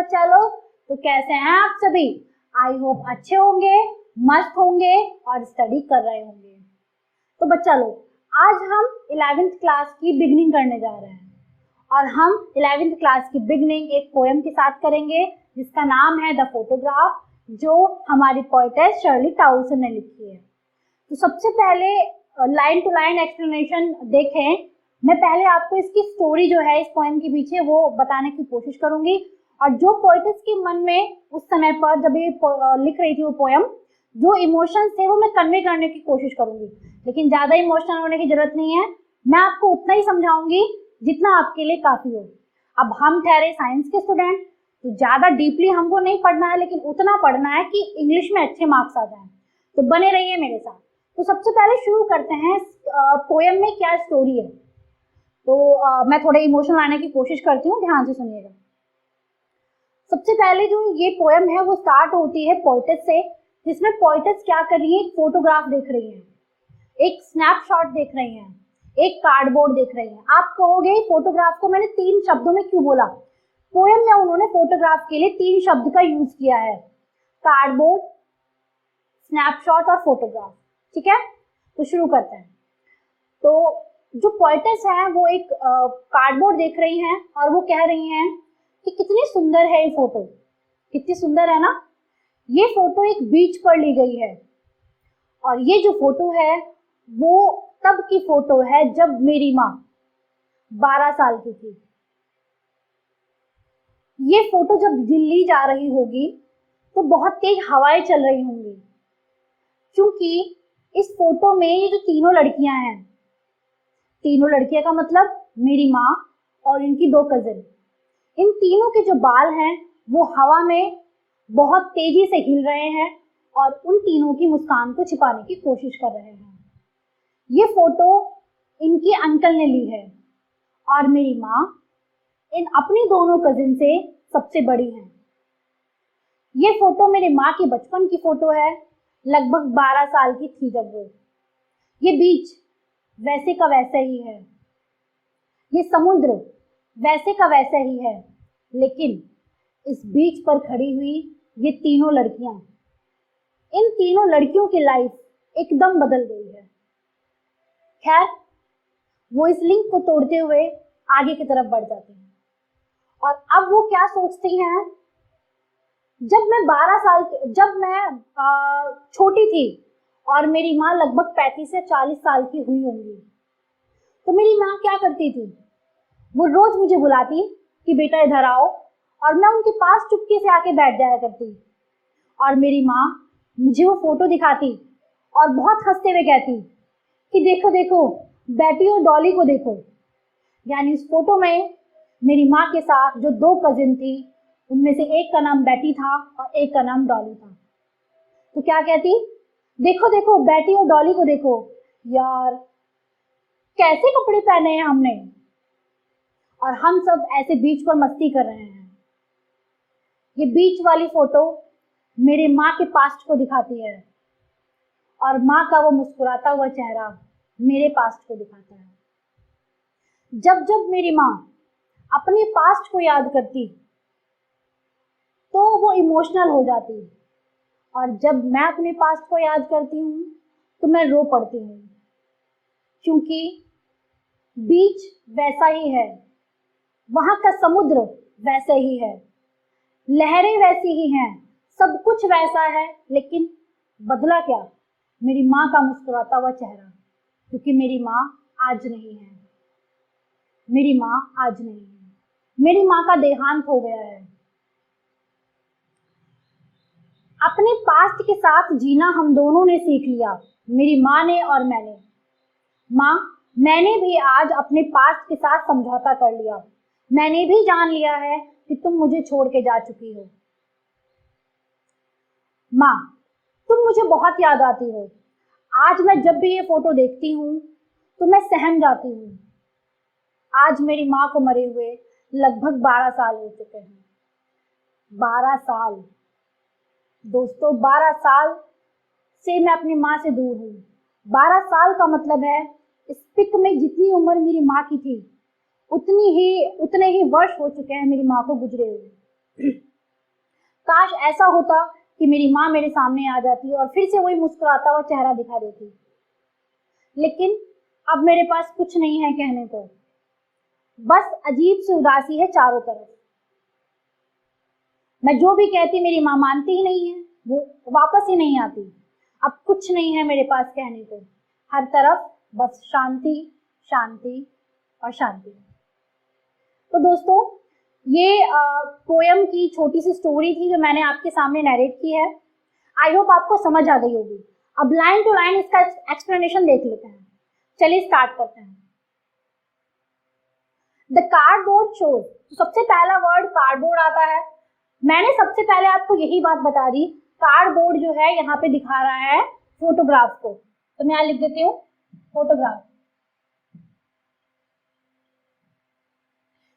बच्चा लोग, तो कैसे हैं आप सभी? आई होप अच्छे होंगे, मस्त होंगे और स्टडी कर रहे होंगे। तो बच्चा लोग, आज हम 11th क्लास की बिगनिंग करने जा रहे हैं और हम 11th क्लास की बिगनिंग एक पोएम के साथ करेंगे जिसका नाम है द फोटोग्राफ, जो हमारी पोएटेस शर्ली टाउसन ने लिखी है। तो सबसे पहले लाइन टू लाइन एक्सप्लेनेशन देखें। मैं पहले आपको इसकी स्टोरी जो है इस पोएम के पीछे वो बताने की कोशिश करूंगी, और जो पोएटिस के मन में उस समय पर जब ये लिख रही थी वो पोएम, जो इमोशंस थे वो मैं कन्वे करने की कोशिश करूंगी। लेकिन ज्यादा इमोशनल होने की जरूरत नहीं है, मैं आपको उतना ही समझाऊंगी जितना आपके लिए काफी हो। अब हम ठहरे साइंस के स्टूडेंट, तो ज्यादा डीपली हमको नहीं पढ़ना है, लेकिन उतना पढ़ना है कि इंग्लिश में अच्छे मार्क्स आ जाएं। तो बने रहिए मेरे साथ। तो सबसे पहले शुरू करते हैं पोएम में क्या स्टोरी है। तो मैं थोड़े इमोशनल आने की कोशिश करती हूँ, ध्यान से सुनिएगा। सबसे पहले जो ये पोएम है वो स्टार्ट होती है पोएटिस से, जिसमें पोएटिस क्या कर रही है, एक फोटोग्राफ देख रही है, एक स्नैपशॉट देख रही हैं, एक कार्डबोर्ड देख रही हैं। आप कहोगे फोटोग्राफ को मैंने 3 शब्दों में क्यों बोला? पोएम में उन्होंने फोटोग्राफ के लिए 3 शब्द का यूज किया है, कार्डबोर्ड, स्नैपशॉट और फोटोग्राफ। ठीक है, तो शुरू करते हैं। तो जो पोएटिस है वो एक कार्डबोर्ड देख रही हैं और वो कह रही हैं कि कितनी सुंदर है ये फोटो, कितनी सुंदर है ना। ये फोटो एक बीच पर ली गई है और ये जो फोटो है वो तब की फोटो है जब मेरी माँ 12 साल की थी। ये फोटो जब दिल्ली जा रही होगी तो बहुत तेज हवाएं चल रही होंगी, क्योंकि इस फोटो में ये जो तीनों लड़कियां हैं, तीनों लड़कियां का मतलब मेरी माँ और इनकी 2 कजिन, इन तीनों के जो बाल हैं वो हवा में बहुत तेजी से हिल रहे हैं और उन तीनों की मुस्कान को छिपाने की कोशिश कर रहे हैं। ये फोटो इनके अंकल ने ली है और मेरी माँ इन अपनी दोनों कजिन से सबसे बड़ी है। ये फोटो मेरी माँ के बचपन की फोटो है, लगभग 12 साल की थी जब वो। ये बीच वैसे का वैसा ही है, ये समुद्र वैसे का वैसा ही है, लेकिन इस बीच पर खड़ी हुई ये तीनों लड़कियां, इन तीनों लड़कियों की लाइफ एकदम बदल गई है। खैर, वो इस लिंक को तोड़ते हुए आगे की तरफ बढ़ जाती हैं और अब वो क्या सोचती हैं, जब मैं छोटी थी और मेरी माँ लगभग 35 से 40 साल की हुई होंगी, तो मेरी माँ क्या करती थी, वो रोज मुझे बुलाती कि बेटा इधर आओ, और मैं उनके पास चुपके से आके बैठ जाया करती और मेरी माँ मुझे वो फोटो दिखाती और बहुत हंसते हुए कहती कि देखो देखो बेटी और डॉली को देखो। यानी उस फोटो में मेरी माँ के साथ जो 2 कजिन थी, उनमें से एक का नाम बेटी था और एक का नाम डॉली था। तो क्या कहती, देखो देखो बेटी और डॉली को देखो, यार कैसे कपड़े पहने हैं हमने, और हम सब ऐसे बीच पर मस्ती कर रहे हैं। ये बीच वाली फोटो मेरे माँ के पास्ट को दिखाती है और माँ का वो मुस्कुराता हुआ चेहरा मेरे पास्ट को दिखाता है। जब जब मेरी माँ अपने पास्ट को याद करती तो वो इमोशनल हो जाती, और जब मैं अपने पास्ट को याद करती हूँ तो मैं रो पड़ती हूँ, क्योंकि बीच वैसा ही है, वहां का समुद्र वैसे ही है, लहरें वैसी ही हैं, सब कुछ वैसा है, लेकिन बदला क्या? मेरी माँ का मुस्कुराता हुआ चेहरा, क्योंकि मेरी माँ आज नहीं है, मेरी माँ आज नहीं है, मेरी माँ का देहांत हो गया है। अपने पास्ट के साथ जीना हम दोनों ने सीख लिया, मेरी माँ ने और मैंने। माँ, मैंने भी आज अपने पास्ट के साथ समझौता कर लिया, मैंने भी जान लिया है कि तुम मुझे छोड़ के जा चुकी हो। माँ, तुम मुझे बहुत याद आती हो, आज मैं जब भी ये फोटो देखती हूँ तो मैं सहम जाती हूँ। आज मेरी माँ को मरे हुए लगभग 12 साल हो चुके हैं। 12 साल दोस्तों, 12 साल से मैं अपनी माँ से दूर हूँ। 12 साल का मतलब है इस पिक में जितनी उम्र मेरी माँ की थी उतने ही वर्ष हो चुके हैं मेरी माँ को गुजरे हुए। काश ऐसा होता कि मेरी माँ मेरे सामने आ जाती और फिर से वही मुस्कुराता हुआ चेहरा दिखा देती, लेकिन अब मेरे पास कुछ नहीं है कहने को, बस अजीब सी उदासी है चारों तरफ। मैं जो भी कहती मेरी माँ मानती ही नहीं है, वो वापस ही नहीं आती। अब कुछ नहीं है मेरे पास कहने को, हर तरफ बस शांति शांति और शांति। तो दोस्तों, ये पोयम की छोटी सी स्टोरी थी जो मैंने आपके सामने नरेट की है। आई होप आपको समझ आ गई होगी। अब लाइन टू लाइन इसका एक्सप्लेनेशन देख लेते हैं। चलिए स्टार्ट करते हैं। द कार्डबोर्ड शोज, सबसे पहला वर्ड कार्डबोर्ड आता है। मैंने सबसे पहले आपको यही बात बता दी, कार्डबोर्ड जो है यहाँ पे दिखा रहा है फोटोग्राफ को, तो मैं यहाँ लिख देती हूँ फोटोग्राफ।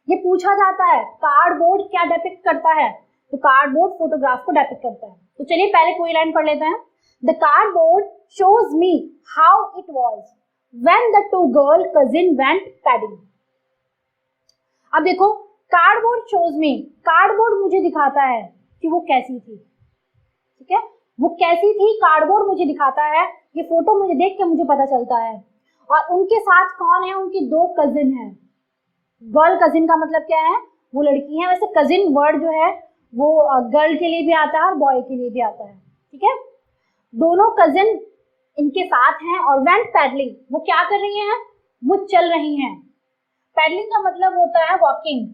ये पूछा जाता है कार्डबोर्ड क्या डिपिक्ट करता है, तो कार्डबोर्ड फोटोग्राफ को डिपिक्ट करता है। तो चलिए पहले कोई लाइन पढ़ लेते हैं। The cardboard shows me how it was when the two girl cousin went padding. अब देखो, कार्डबोर्ड शोज मी, कार्डबोर्ड मुझे दिखाता है कि वो कैसी थी, ठीक है, वो कैसी थी कार्डबोर्ड मुझे दिखाता है, ये फोटो मुझे देख के मुझे पता चलता है। और उनके साथ कौन है, उनकी दो कजिन है। गर्ल कजिन का मतलब क्या है, वो लड़की है। वैसे कजिन वर्ड जो है वो गर्ल के लिए भी आता है और बॉय के लिए भी आता है, ठीक है। दोनों कजिन इनके साथ हैं और वेंट पैडलिंग, वो क्या कर रही हैं, वो चल रही हैं। पैडलिंग का मतलब होता है वॉकिंग।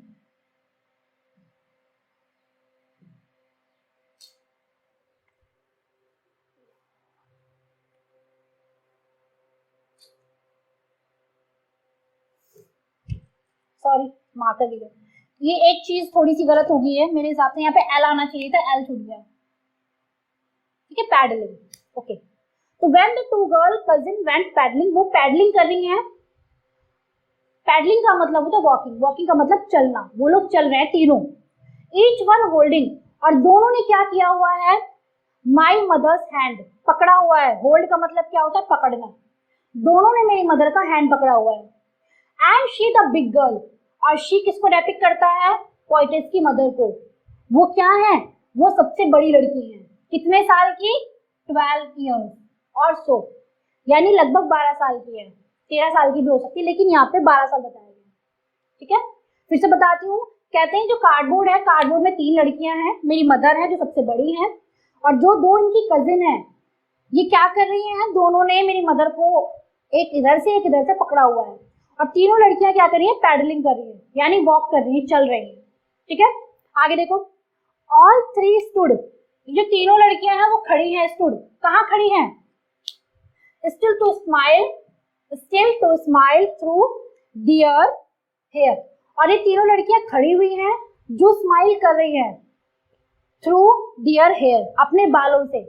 सॉरी, मार्कर दिया, ये एक चीज थोड़ी सी गलत हो गई है मेरे हिसाब से, यहाँ पे एल आना चाहिए था, एल छूट गया, ठीक है, पैडलिंग, ओके। तो when the two girl cousin went paddling, वो पैडलिंग कर रही हैं। पैडलिंग का मतलब होता है वॉकिंग, वॉकिंग का मतलब चलना, वो लोग चल रहे हैं तीनों। ईच वन होल्डिंग, और दोनों ने क्या किया हुआ है, माई मदर्स हैंड, पकड़ा हुआ है। होल्ड का मतलब क्या होता है, पकड़ना। दोनों ने मेरी मदर का हैंड पकड़ा हुआ है। And she the big girl, और शी किसको डिपिक्ट करता है, पोएटेस की मदर को। वो क्या है, वो सबसे बड़ी लड़की है। कितने साल की, 12 ईयर्स और सो, यानी लगभग 12 साल की है। 13 साल की भी हो सकती है, लेकिन यहाँ पे 12 साल बताया गया, ठीक है। फिर से बताती हूँ, कहते हैं जो कार्डबोर्ड है, कार्डबोर्ड में 3 लड़कियां हैं, मेरी मदर है जो सबसे बड़ी है, और जो 2 इनकी कजिन है, ये क्या कर रही हैं, दोनों ने मेरी मदर को एक इधर से एक इधर से पकड़ा हुआ है, और तीनों लड़कियां क्या कर रही है, पैडलिंग कर रही है, यानी वॉक कर रही है, चल रही है, ठीक है। आगे देखो, ऑल 3 स्टूड, जो तीनों लड़कियां हैं वो खड़ी हैं। स्टूड कहाँ खड़ी हैं, still to smile through their hair, और ये तीनों लड़कियां खड़ी हुई हैं जो स्माइल कर रही हैं थ्रू दियर हेयर, अपने बालों से।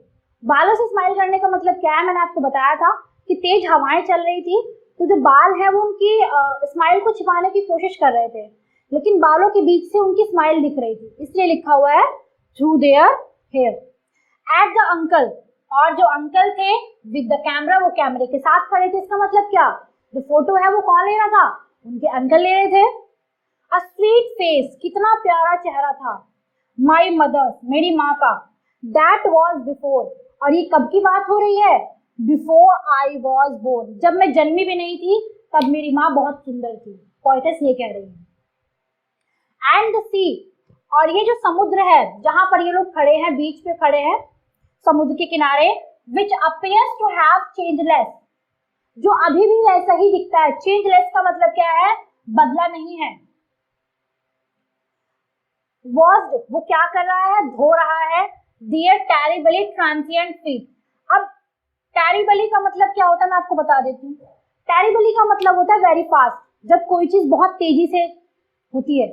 बालों से स्माइल करने का मतलब क्या है, मैंने आपको बताया था कि तेज हवाएं चल रही थी, तो जो बाल है वो उनकी स्माइल को छिपाने की कोशिश कर रहे थे, लेकिन बालों के बीच से उनकी स्माइल दिख रही थी, इसलिए लिखा हुआ है through their hair. At the uncle, और जो अंकल थे विद द कैमरा, वो कैमरे के साथ खड़े थे। इसका मतलब क्या, जो फोटो है वो कौन ले रहा था, उनके अंकल ले रहे थे। अ स्वीट फेस, कितना प्यारा चेहरा था। माई मदर, मेरी माँ का। दैट वॉज बिफोर, और ये कब की बात हो रही है, बिफोर आई वॉज बोर्न, जब मैं जन्मी भी नहीं थी तब मेरी माँ बहुत सुंदर थी। पोएटेस ये कह रही है। एंड द सी, और ये जो समुद्र है जहां पर ये लोग खड़े हैं, बीच पे खड़े हैं समुद्र के किनारे, विच अपीयर्स टू हैव चेंजलेस, जो अभी भी वैसा ही दिखता है। चेंजलेस का मतलब क्या है, बदला नहीं है। वॉज, वो क्या कर रहा है, धो रहा है। डियर टेरिबली ट्रांसिएंट फीट, अब टेरिबली का मतलब क्या होता है मैं आपको बता देती हूँ। टेरिबली का मतलब होता है वेरी फास्ट, जब कोई चीज बहुत तेजी से होती है।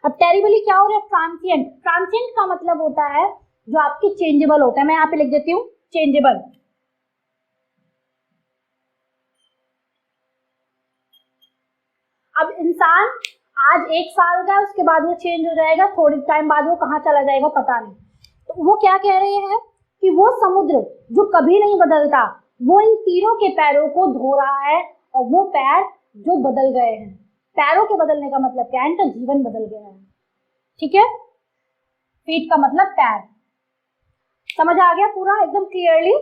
अब टेरिबली क्या हो रहा है, ट्रांसिएंट। ट्रांसिएंट का मतलब होता है जो आपकी चेंजेबल होता है, मैं यहाँ पे लिख देती हूँ चेंजेबल। अब इंसान आज 1 साल का है, उसके बाद वो चेंज हो जाएगा, थोड़े टाइम बाद वो कहाँ चला जाएगा पता नहीं। तो वो क्या कह रहे हैं कि वो समुद्र जो कभी नहीं बदलता, वो इन तीनों के पैरों को धो रहा है, और वो पैर जो बदल गए हैं। पैरों के बदलने का मतलब क्या है, इनका जीवन बदल गया है, ठीक है। फीट का मतलब पैर। समझ आ गया पूरा एकदम क्लियरली।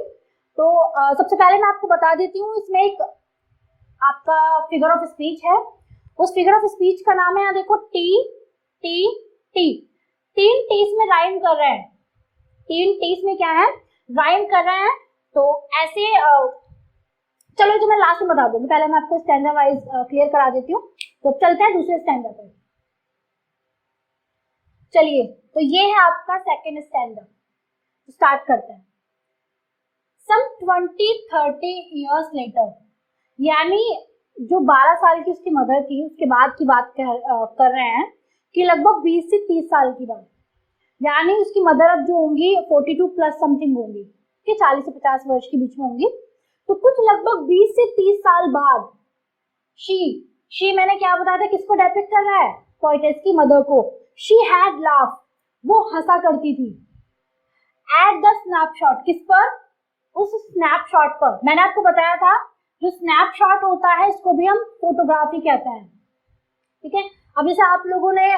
तो सबसे पहले मैं आपको बता देती हूँ, इसमें एक आपका फिगर ऑफ स्पीच है। उस फिगर ऑफ स्पीच का नाम है, यहाँ देखो, टी टी टी। तीन टीस में राइम कर रहे हैं, तीन टीस में क्या है, राइम कर रहे हैं। तो ऐसे चलो जो मैं लास्ट में बता दूंगी, पहले मैं आपको स्टैंडा वाइज क्लियर करा देती हूँ। तो चलते हैं दूसरे स्टैंडा पर। चलिए, तो ये है आपका सेकेंड स्टैंडा। स्टार्ट करते हैं। सम 20-30 years later, यानी जो 12 साल की उसकी मदर थी उसके बाद की बात कर रहे हैं कि लगभग 20 से 30 साल की बात, यानी उसकी मदर अब जो होंगी 42 प्लस समथिंग होंगी, कि 40 से 50 वर्ष के बीच में होंगी। तो कुछ लगभग 20 से 30 साल बाद शी मैंने क्या बताया था, किसको डेपिक्ट कर रहा है, पोएटेस की मदर को। शी हैड लाफ, वो हंसा करती थी। एट द स्नैपशॉट, किस पर, उस स्नैपशॉट पर। मैंने आपको बताया था जो स्नैपशॉट होता है इसको भी हम फोटोग्राफी कहते हैं, ठीक है। अब जैसे आप लोगों ने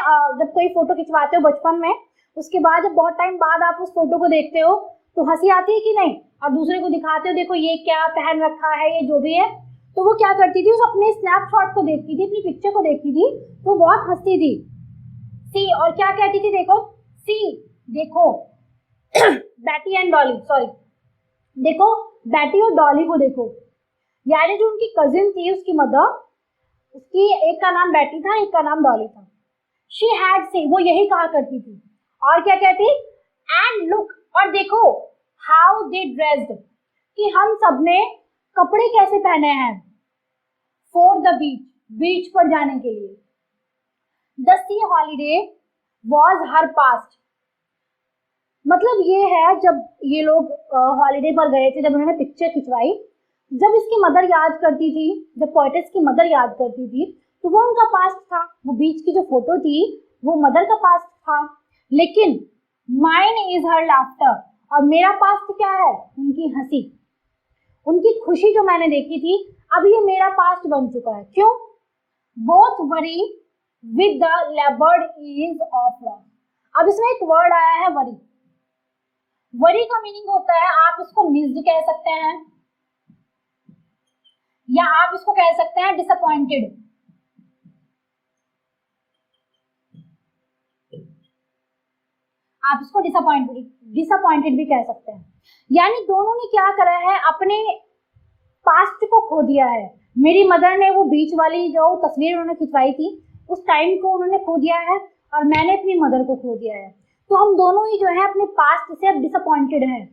जब कोई फोटो खिंचवाते हो बचपन में, उसके बाद जब बहुत टाइम बाद आप उस फोटो को देखते हो तो हंसी आती है कि नहीं, और दूसरे को दिखाते हो, देखो ये क्या पहन रखा है, ये जो भी है। तो वो क्या करती थी, उस अपने स्नैपशॉट को देखती थी, अपनी पिक्चर को देखती थी, तो बहुत हंसती थी। सी, और क्या कहती थी, देखो सी, देखो बैटी एंड डॉली, सॉरी, देखो बैटी और डॉली को देखो। यानी जो उनकी कजिन थी उसकी मदर, उसकी एक का नाम बैटी था, एक का नाम डॉली था। शी हैड से, वो यही कहा करती थी। और क्या कहती, एंड लुक, और देखो, हाउ दे ड्रेस्ड, कि हम सबने कपड़े कैसे पहने हैं, फॉर द बीच, बीच पर जाने के लिए। The C holiday was her past, मतलब ये है जब ये लोग हॉलीडे पर गए थे, जब उन्होंने पिक्चर खिंचवाई, जब इसकी मदर याद करती थी, जब पोएटेस की मदर याद करती थी, तो वो उनका पास्ट था, वो बीच की जो फोटो थी वो मदर का पास्ट था। लेकिन माइन इज हर लाफ्टर, और मेरा पास्ट क्या है, उनकी हंसी, उनकी खुशी जो मैंने देखी थी, अब ये मेरा पास्ट बन चुका है। क्यों, both worry with the लेबर्ड is of love. अब इसमें एक वर्ड आया है वरी। वरी का मीनिंग होता है, आप इसको मिस्ड कह सकते हैं, या आप इसको कह सकते हैं डिसअपॉइंटेड। आप इसको डिसअपॉइंटेड भी कह सकते हैं। यानी दोनों ने क्या करा है, अपने पास्ट को खो दिया है। मेरी मदर ने वो बीच वाली जो तस्वीर उन्होंने खिंचवाई थी उस टाइम को उन्होंने खो दिया है, और मैंने अपनी मदर को खो दिया है। तो हम दोनों ही जो है अपने पास्ट से अब डिसअपॉइंटेड हैं।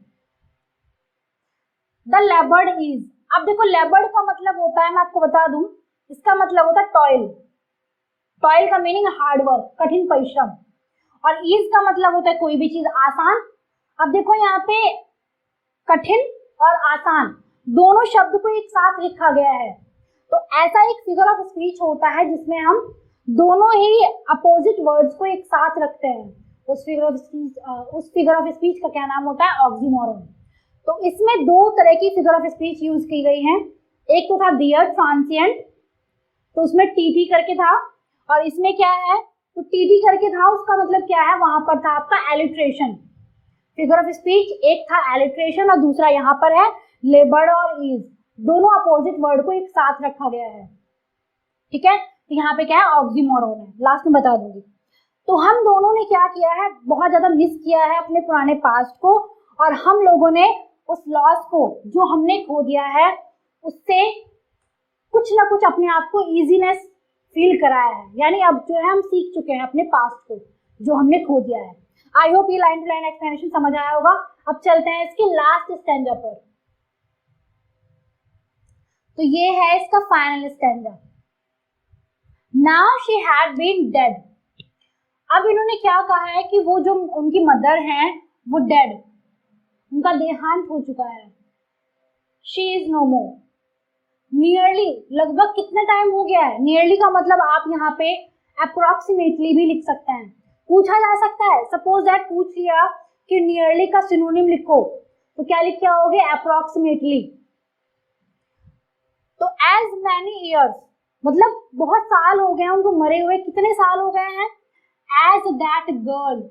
द लेबर्ड इज, अब देखो लेबर्ड का मतलब होता है, मैं आपको बता दूं, इसका मतलब होता है टॉयल। टॉयल का मीनिंग हार्ड वर्क, कठिन परिश्रम। और ईज का मतलब होता है कोई भी चीज आसान। अब देखो यहाँ पे कठिन और आसान दोनों शब्द को एक साथ लिखा गया है। तो ऐसा एक फिगर ऑफ स्पीच होता है जिसमें हम दोनों ही अपोजिट वर्ड्स को एक साथ रखते हैं। उस फिगर ऑफ स्पीच का क्या नाम होता है, ऑक्सीमोरन। तो इसमें दो तरह की फिगर ऑफ स्पीच यूज की गई हैं। एक तो था डियर ट्रांसिएंट, तो उसमें टीटी करके था, और इसमें क्या है, तो टीटी करके था, उसका मतलब क्या है, वहां पर था आपका एलिट्रेशन। फिगर ऑफ स्पीच एक था एलिट्रेशन, और दूसरा यहाँ पर है लेबर्ड और इज, दोनों अपोजिट वर्ड को एक साथ रखा गया है, ठीक है। तो यहाँ पे क्या है, ऑक्सीमोरन है, लास्ट में बता दूंगी। तो हम दोनों ने क्या किया है, बहुत ज्यादा मिस किया है अपने पुराने पास्ट को, और हम लोगों ने उस लॉस को जो हमने खो दिया है उससे कुछ ना कुछ अपने आप को इजीनेस फील कराया है। यानी अब जो है हम सीख चुके हैं अपने पास्ट को जो हमने खो दिया है। आई होप ये लाइन टू लाइन एक्सप्लेनेशन समझ आया होगा। अब चलते हैं इसके लास्ट स्टैंजा पर। तो ये है इसका final stanza. Now she had been dead. अब इन्होंने क्या कहा है कि वो जो उनकी मदर हैं वो डेड, उनका देहांत हो चुका है। She is no more. Nearly, लगभग कितने टाइम हो गया है, नियरली का मतलब आप यहाँ पे अप्रोक्सीमेटली भी लिख सकते हैं, पूछा जा सकता है। सपोज दैट पूछ लिया कि नियरली का सिनोनिम लिखो, तो क्या लिख के आओगे, अप्रोक्सीमेटली। तो एज मैनी ईयर्स, मतलब बहुत साल हो गए हैं उनको मरे हुए, कितने साल हो गए हैं, एज दैट गर्ल,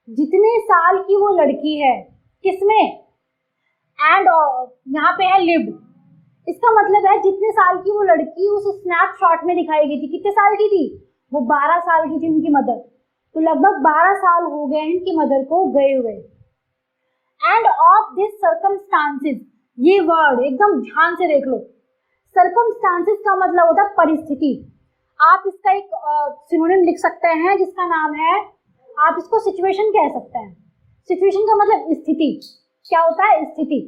जितने साल की वो लड़की है, किसमें, एंड यहाँ पे है लिव्ड, इसका मतलब है जितने साल की वो लड़की उस स्नैपशॉट में दिखाई गई थी, कितने साल की थी, वो 12 साल की थी उनकी मदर। तो लगभग 12 साल हो गए इनकी मदर को गए हुए। एंड ऑफ दिस सर्कमस्टांसेस, ये वर्ड एकदम ध्यान से देख लो। सर्कमस्टांसेस का मतलब होता है परिस्थिति। आप इसका एक सिनोनिम लिख सकते हैं जिसका नाम है, आप इसको सिचुएशन कह सकते हैं। सिचुएशन का मतलब स्थिति, क्या होता है, स्थिति।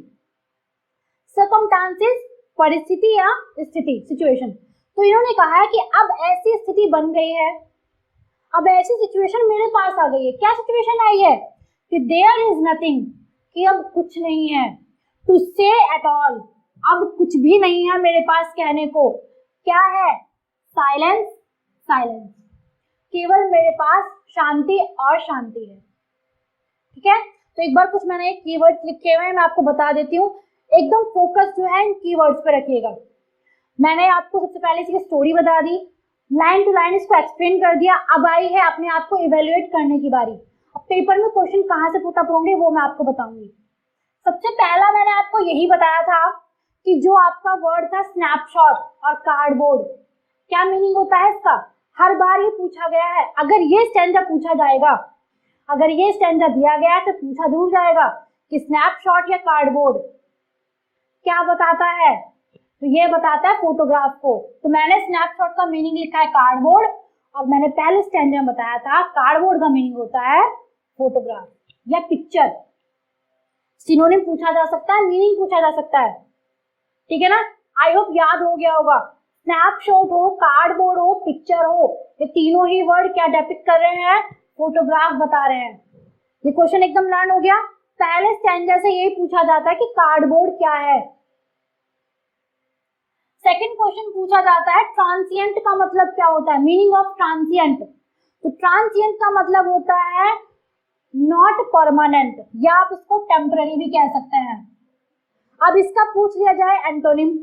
सर्कमस्टांसेस परिस्थिति या स्थिति, सिचुएशन। तो इन्होंने कहा है कि अब ऐसी स्थिति बन गई है, अब ऐसी सिचुएशन मेरे पास आ गई है। क्या सिचुएशन आई है कि देयर इज नथिंग, कि अब कुछ नहीं है, टू से एट ऑल, अब कुछ भी नहीं है मेरे पास कहने को। क्या है, साइलेंस, साइलेंस, केवल मेरे पास शांति और शांति है। ठीक है, तो एक बार कुछ मैंने कीवर्ड्स लिखे हुए हैं, मैं आपको बता देती हूँ। एकदम फोकस जो है इन कीवर्ड्स पे रखिएगा। मैंने आपको सबसे पहले इसकी स्टोरी बता दी, लाइन टू लाइन इसको एक्सप्लेन कर दिया। अब आई है अपने आप को इवेल्युएट करने की बारी। अब पेपर में क्वेश्चन कहाँ से पुट अप होंगे वो मैं आपको बताऊंगी। सबसे पहला मैंने आपको यही बताया था कि जो आपका वर्ड था स्नैपशॉट और कार्डबोर्ड, क्या मीनिंग होता है इसका, हर बार ये पूछा गया है। अगर ये स्टैंजा पूछा जाएगा, अगर ये स्टैंजा दिया गया है तो पूछा जरूर जाएगा कि स्नैपशॉट या कार्डबोर्ड क्या बताता है, तो ये बताता है फोटोग्राफ को। तो मैंने स्नैपशॉट का मीनिंग लिखा है कार्डबोर्ड, और मैंने पहले स्टैंजा में बताया था कार्डबोर्ड का मीनिंग होता है फोटोग्राफ या पिक्चर। सिनोनिम पूछा जा सकता है, मीनिंग पूछा जा सकता है, ठीक है ना। आई होप याद हो गया होगा। स्नैपशॉट हो, कार्डबोर्ड हो, पिक्चर हो, ये तीनों ही वर्ड क्या डेपिक्ट कर रहे हैं, फोटोग्राफ बता रहे हैं। ये क्वेश्चन एकदम लर्न हो गया। पहले स्टैंजा से यही पूछा जाता है कि कार्डबोर्ड क्या है। सेकंड क्वेश्चन पूछा जाता है ट्रांसिएंट का मतलब क्या होता है, मीनिंग ऑफ ट्रांसिएंट। तो ट्रांसिएंट का मतलब होता है नॉट परमानेंट, या आप इसको टेम्पररी भी कह सकते हैं। अब इसका पूछ लिया जाए एंटोनिम,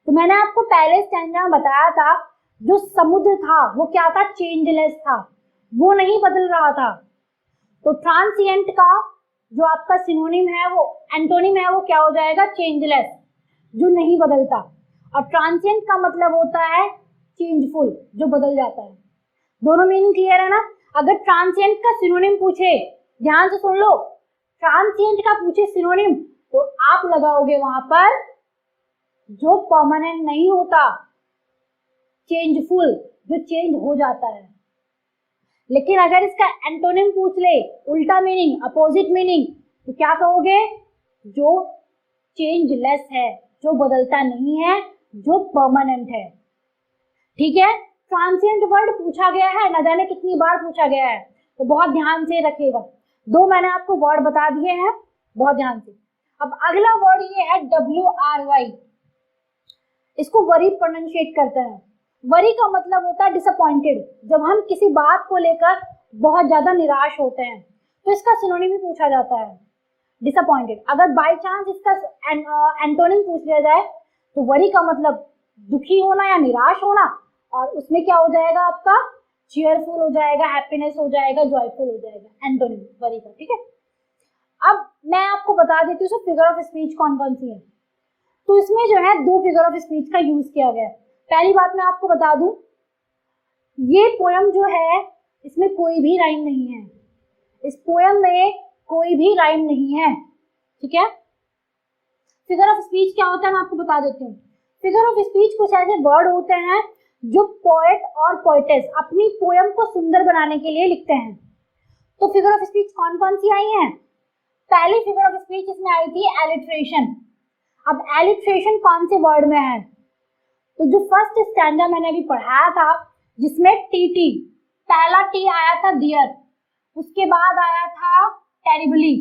तो मैंने आपको पहले स्टैंजा में बताया था जो समुद्र था वो क्या था, चेंजलेस था, वो नहीं बदल रहा था। तो ट्रांसिएंट का जो आपका सिनोनिम है, वो एंटोनिम है, वो क्या हो जाएगा, चेंजलेस, जो नहीं बदलता। और ट्रांसिएंट का मतलब होता है चेंजफुल, जो बदल जाता है। दोनों मीनिंग क्लियर है ना। अगर ट्रांसिएंट का सिनोनिम पूछे, ध्यान से सुन लो, ट्रांसिएंट का पूछे सिनोनिम, तो आप लगाओगे वहां पर जो परमानेंट नहीं होता, चेंजफुल, जो चेंज हो जाता है। लेकिन अगर इसका एंटोनिम पूछ ले, उल्टा मीनिंग, अपोजिट मीनिंग, तो क्या कहोगे, जो चेंजलेस है, जो बदलता नहीं है, जो परमानेंट है। ठीक है, ट्रांसिएंट वर्ड पूछा गया है, न जाने कितनी बार पूछा गया है, तो बहुत ध्यान से रखिएगा। दो मैंने आपको वर्ड बता दिए हैं, बहुत ध्यान से। अब अगला वर्ड ये है WRY, इसको वरी प्रोनाउंशिएट करते हैं। वरी का मतलब होता है डिसअपॉइंटेड, जब हम किसी बात को लेकर बहुत ज्यादा निराश होते हैं, तो इसका सिनोनिम भी पूछा जाता है डिसअपॉइंटेड। अगर बाय चांस इसका एंटोनिम पूछ लिया जाए, तो वरी का मतलब दुखी होना या निराश होना, और उसमें क्या हो जाएगा आपका, चीयरफुल हो जाएगा, हैप्पीनेस हो जाएगा, जॉयफुल हो जाएगा, एंटोनिम वरी का। ठीक है, अब मैं आपको बता देती हूँ फिगर ऑफ स्पीच कौन कौन सी है। तो इसमें जो है दो फिगर ऑफ स्पीच का यूज किया गया है। पहली बात मैं आपको बता दूं, ये पोयम जो है इसमें कोई भी राइम नहीं है, इस पोयम में कोई भी राइम नहीं है। ठीक है, फिगर ऑफ स्पीच क्या होता है मैं आपको बता देती हूँ। फिगर ऑफ स्पीच कुछ ऐसे वर्ड होते हैं जो पोएट और पोएटेस अपनी पोयम को सुंदर बनाने के लिए लिखते हैं। तो फिगर ऑफ स्पीच कौन कौन सी आई हैं? पहली फिगर ऑफ स्पीच इसमें आई थी एलिट्रेशन। अब एलिट्रेशन कौन से वर्ड में है? तो जो फर्स्ट स्टैंडा मैंने अभी पढ़ाया था, जिसमें टी, पहला टी आया था डियर, उसके बाद आया था टेरिबली,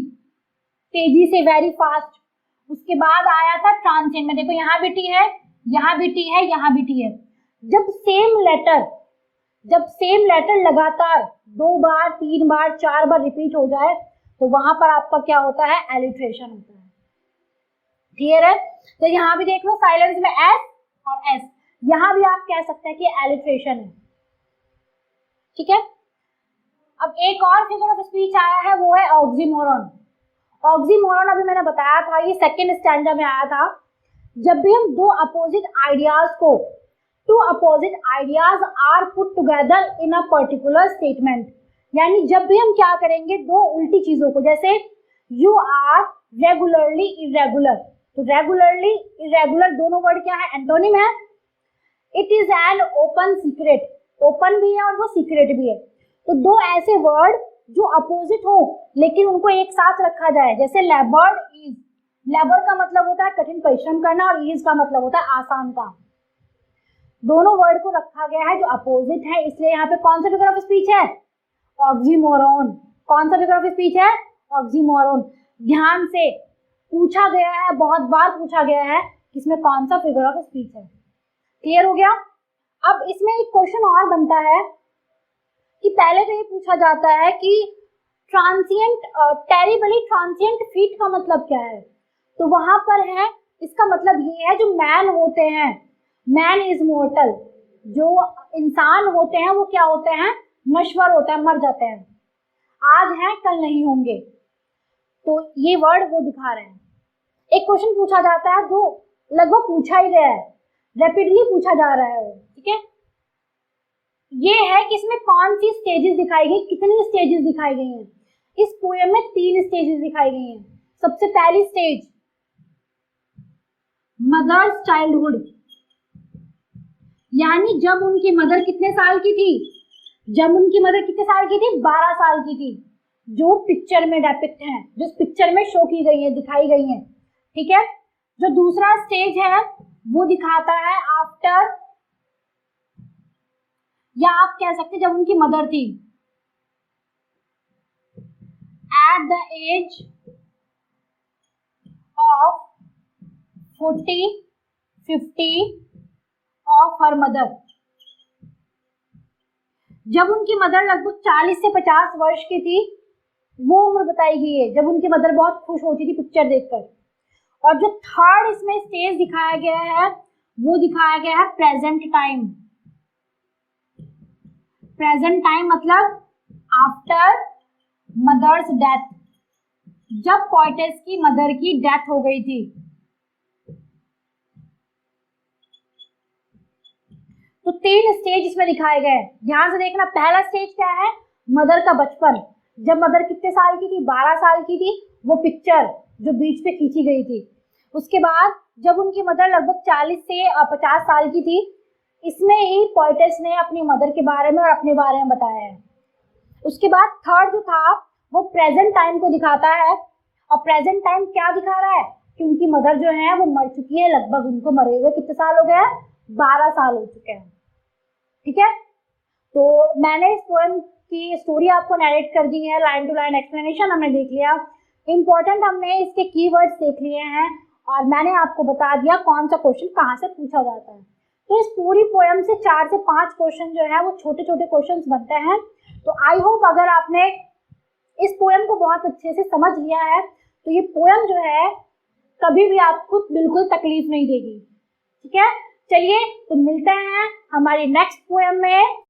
तेजी से, वेरी फास्ट, उसके बाद आया था ट्रांसिएंट में, देखो यहाँ भी टी है, यहाँ भी टी है, यहाँ भी टी है। जब सेम लेटर लगातार 2 बार 3 बार 4 बार रिपीट हो जाए, तो वहां पर आपका क्या होता है, एलिट्रेशन होता है। क्लियर है? तो यहाँ भी देख लो, साइलेंस में एस और एस, यहाँ भी आप कह सकते हैं कि एलिट्रेशन है। ठीक है, अब एक और फिगर ऑफ स्पीच आया है, वो है ऑक्सीमोरॉन। ऑक्सीमोरॉन अभी मैंने बताया था, ये सेकंड स्टैंडर्ड में आया था। जब भी हम दो अपोजिट आइडियाज को, two opposite ideas are put together in a particular statement, यानी जब भी हम क्या करेंगे, दो उल्टी चीजों को, जैसे यू आर रेगुलरली इरेगुलर, तो रेगुलरली इरेगुलर दोनों वर्ड क्या है, एंटोनिम है। It is an open secret, open भी है और वो सीक्रेट भी है। तो दो ऐसे वर्ड जो अपोजिट हो लेकिन उनको एक साथ रखा जाए, जैसे लेबर्ड इज, लेबर का मतलब होता है कठिन परिश्रम करना और इज का मतलब होता है आसान काम। दोनों वर्ड को रखा गया है जो अपोजिट है, इसलिए यहाँ पे कौन सा फिगर ऑफ स्पीच है, ऑक्सीमोरॉन। कौन सा फिगर ऑफ स्पीच है, ऑक्सीमोरॉन। ध्यान से पूछा गया है, बहुत बार पूछा गया है कि इसमें कौन सा फिगर ऑफ स्पीच है। क्लियर हो गया। अब इसमें एक क्वेश्चन और बनता है कि पहले तो ये पूछा जाता है कि ट्रांसिएंट, टेरिबली ट्रांसिएंट फीट का मतलब क्या है। तो वहां पर है, इसका मतलब ये है जो मैन होते हैं, मैन इज मोर्टल, जो इंसान होते हैं वो क्या होते हैं, नश्वर होते हैं, मर जाते हैं, आज हैं कल नहीं होंगे। तो ये वर्ड वो दिखा रहे हैं। एक क्वेश्चन पूछा जाता है जो लगभग पूछा ही गया है, रैपिडली पूछा जा रहा है, ठीक है। ये है कि इसमें कौन सी स्टेजेस दिखाई गई, कितनी स्टेजेस दिखाई गई हैं। इस पोएम में 3 स्टेजेस दिखाई गई हैं। सबसे पहली स्टेज मदर्स चाइल्डहुड, यानी जब उनकी मदर कितने साल की थी, जब उनकी मदर कितने साल की थी, 12 साल की थी, जो पिक्चर में डेपिक्ट हैं, जो पिक्चर में शो की गई है, दिखाई गई है, ठीक है। जो दूसरा स्टेज है वो दिखाता है आफ्टर, या आप कह सकते जब उनकी मदर थी, at the age of 40-50 of her mother, जब उनकी मदर लगभग 40 से 50 वर्ष की थी, वो उम्र बताई गई है जब उनकी मदर बहुत खुश होती थी पिक्चर देखकर। और जो थर्ड इसमें स्टेज दिखाया गया है वो दिखाया गया है प्रेजेंट टाइम। प्रेजेंट टाइम मतलब आफ्टर मदर्स डेथ, जब पोएटेस की मदर की डेथ हो गई थी। तो 3 स्टेज इसमें दिखाए गए, ध्यान से देखना। पहला स्टेज क्या है, मदर का बचपन, जब मदर कितने साल की थी, 12 साल की थी, वो पिक्चर जो बीच पे खींची गई थी। उसके बाद जब उनकी मदर लगभग 40 से 50 साल की थी, इसमें ही पोएटेस ने अपनी मदर के बारे में और अपने बारे में बताया है। उसके बाद थर्ड जो था वो प्रेजेंट टाइम को दिखाता है, और प्रेजेंट टाइम क्या दिखा रहा है कि उनकी मदर जो है वो मर चुकी है, लगभग उनको मरे हुए कितने साल हो गए, 12 साल हो चुके हैं, ठीक है। तो मैंने इस पोएम की स्टोरी आपको नरेट कर दी है, लाइन टू लाइन एक्सप्लेनेशन हमने देख लिया, इंपॉर्टेंट हमने इसके कीवर्ड्स देख लिए हैं, और मैंने आपको बता दिया कौन सा क्वेश्चन कहाँ से पूछा जाता है। तो इस पूरी पोएम से 4 से 5 क्वेश्चन जो है वो छोटे छोटे क्वेश्चंस बनते हैं। तो आई होप अगर आपने इस पोएम को बहुत अच्छे से समझ लिया है तो ये पोएम जो है कभी भी आपको बिल्कुल तकलीफ नहीं देगी, ठीक है। चलिए तो मिलते हैं हमारी नेक्स्ट पोएम में।